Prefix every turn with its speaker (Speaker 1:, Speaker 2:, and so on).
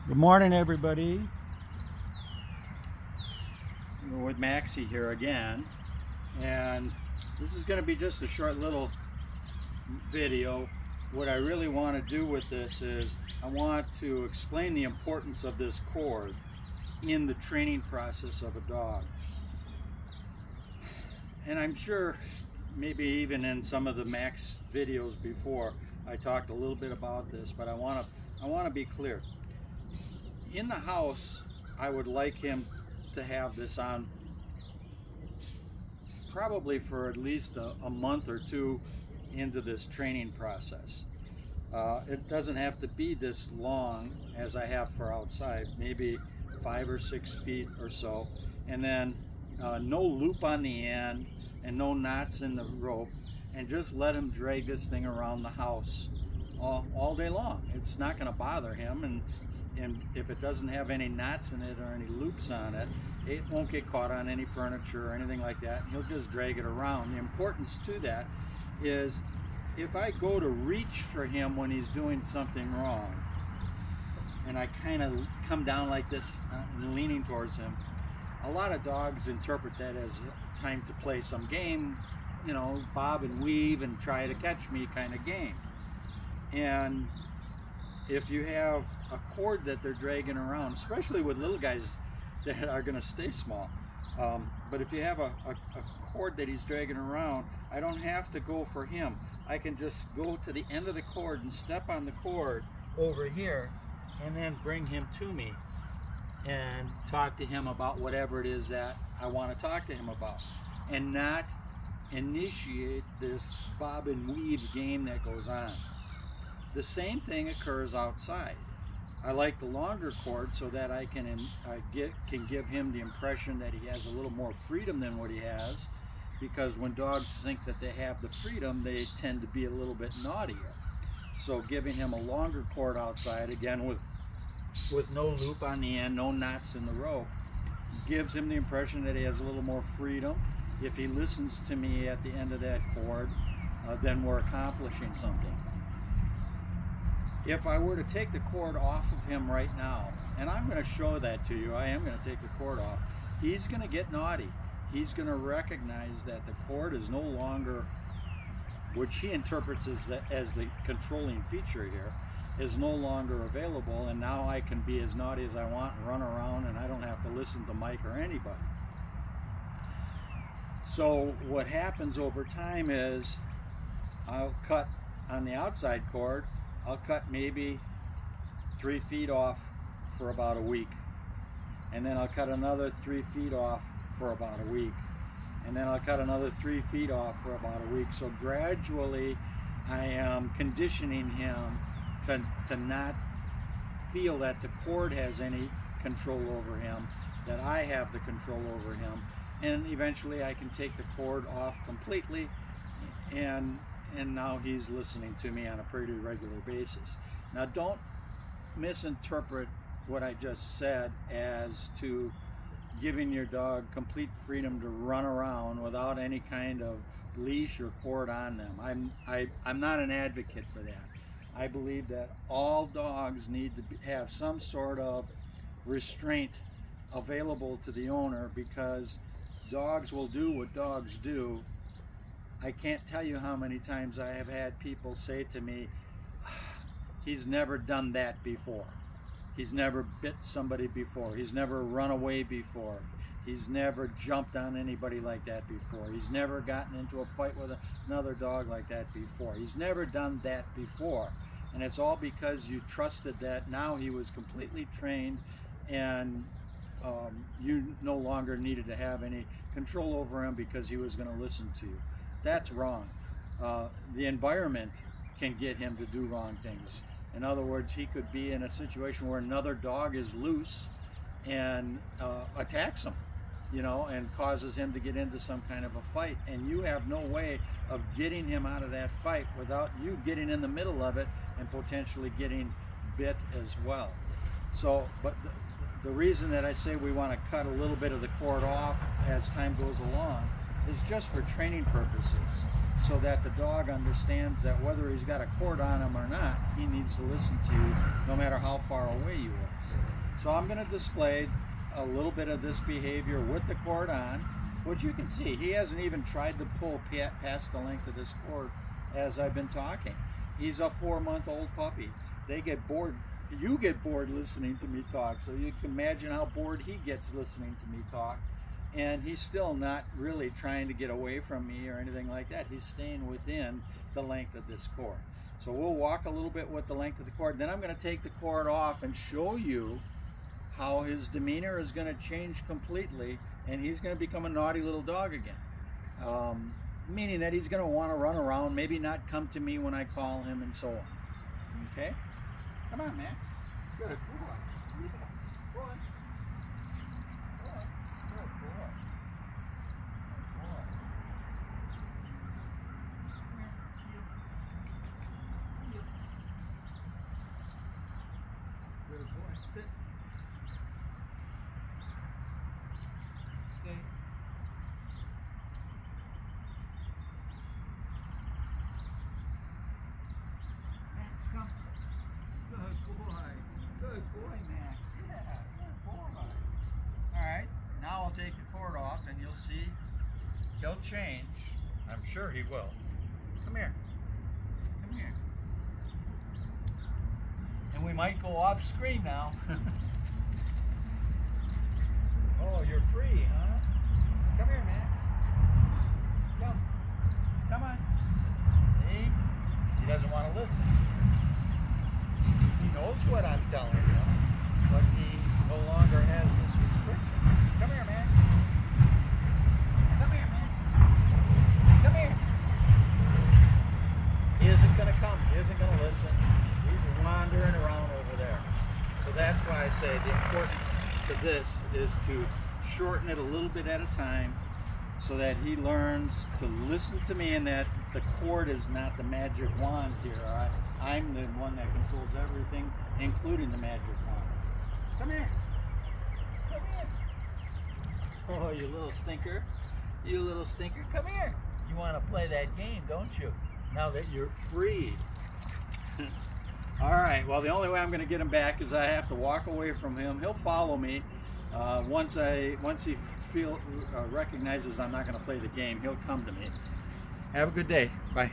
Speaker 1: Good morning, everybody. We're with Maxie here again, and this is going to be just a short little video. What I really want to do with this is I want to explain the importance of this cord in the training process of a dog. And I'm sure maybe even in some of the Max videos before I talked a little bit about this, but I want to be clear. In the house, I would like him to have this on probably for at least a month or two into this training process. It doesn't have to be this long as I have for outside, maybe 5 or 6 feet or so, and then no loop on the end and no knots in the rope, and just let him drag this thing around the house all day long. It's not going to bother him, and if it doesn't have any knots in it or any loops on it, it won't get caught on any furniture or anything like that. He'll just drag it around. The importance to that is if I go to reach for him when he's doing something wrong, and I kind of come down like this and leaning towards him, a lot of dogs interpret that as time to play some game, you know, bob and weave and try to catch me kind of game. And if you have a cord that they're dragging around, especially with little guys that are going to stay small, but if you have a cord that he's dragging around, I don't have to go for him. I can just go to the end of the cord and step on the cord over here and then bring him to me and talk to him about whatever it is that I want to talk to him about, and not initiate this bob and weave game that goes on. The same thing occurs outside. I like the longer cord so that I can give him the impression that he has a little more freedom than what he has, because when dogs think that they have the freedom, they tend to be a little bit naughtier. So giving him a longer cord outside, again with no loop on the end, no knots in the rope, gives him the impression that he has a little more freedom. If he listens to me at the end of that cord, then we're accomplishing something. If I were to take the cord off of him right now, and I'm going to show that to you, I am going to take the cord off, he's going to get naughty. He's going to recognize that the cord is no longer, which he interprets as the controlling feature here, is no longer available, and now I can be as naughty as I want and run around, and I don't have to listen to Mike or anybody. So what happens over time is I'll cut on the outside cord, I'll cut maybe 3 feet off for about a week, and then I'll cut another 3 feet off for about a week, and then I'll cut another 3 feet off for about a week. So gradually I am conditioning him to not feel that the cord has any control over him, that I have the control over him, and eventually I can take the cord off completely, and now he's listening to me on a pretty regular basis. Now, don't misinterpret what I just said as to giving your dog complete freedom to run around without any kind of leash or cord on them. I'm not an advocate for that. I believe that all dogs need to have some sort of restraint available to the owner, because dogs will do what dogs do. I can't tell you how many times I have had people say to me, he's never done that before. He's never bit somebody before. He's never run away before. He's never jumped on anybody like that before. He's never gotten into a fight with another dog like that before. He's never done that before. And it's all because you trusted that now he was completely trained, and you no longer needed to have any control over him because he was going to listen to you. That's wrong. The environment can get him to do wrong things. In other words, he could be in a situation where another dog is loose and attacks him, you know, and causes him to get into some kind of a fight, and you have no way of getting him out of that fight without you getting in the middle of it and potentially getting bit as well. So, but the reason that I say we want to cut a little bit of the cord off as time goes along is just for training purposes, so that the dog understands that whether he's got a cord on him or not, he needs to listen to you no matter how far away you are. So I'm going to display a little bit of this behavior with the cord on, which you can see he hasn't even tried to pull past the length of this cord as I've been talking. He's a 4-month-old puppy. They get bored. You get bored listening to me talk, so you can imagine how bored he gets listening to me talk. And he's still not really trying to get away from me or anything like that. He's staying within the length of this cord. So we'll walk a little bit with the length of the cord. Then I'm going to take the cord off and show you how his demeanor is going to change completely, and he's going to become a naughty little dog again. Meaning that he's going to want to run around, maybe not come to me when I call him, and so on. Okay? Come on, Max. Good boy. Yeah. Go on. Go on. Good boy. Good boy. Good boy. Sit. Stay. Max, come. Good boy. Good boy, Max. Yeah, good boy. Alright, now I'll take the cord off and you'll see he'll change. I'm sure he will. Come here. Come here. And we might go off screen now. Oh, you're free, huh? Come here, Max. Come. Come on. See? He doesn't want to listen. He knows what I'm telling him, but he no longer has this restriction. Come here, Max. Come here, Max. Come here. He isn't going to come. He isn't going to listen. He's wandering around over there. So that's why I say the importance to this is to shorten it a little bit at a time so that he learns to listen to me, and that the cord is not the magic wand here. I'm the one that controls everything, including the magic wand. Come here. Come here. Oh, you little stinker. You little stinker. Come here. You want to play that game, don't you? Now that you're freed. All right, well, the only way I'm going to get him back is I have to walk away from him. He'll follow me. Once he recognizes I'm not going to play the game, he'll come to me. Have a good day. Bye.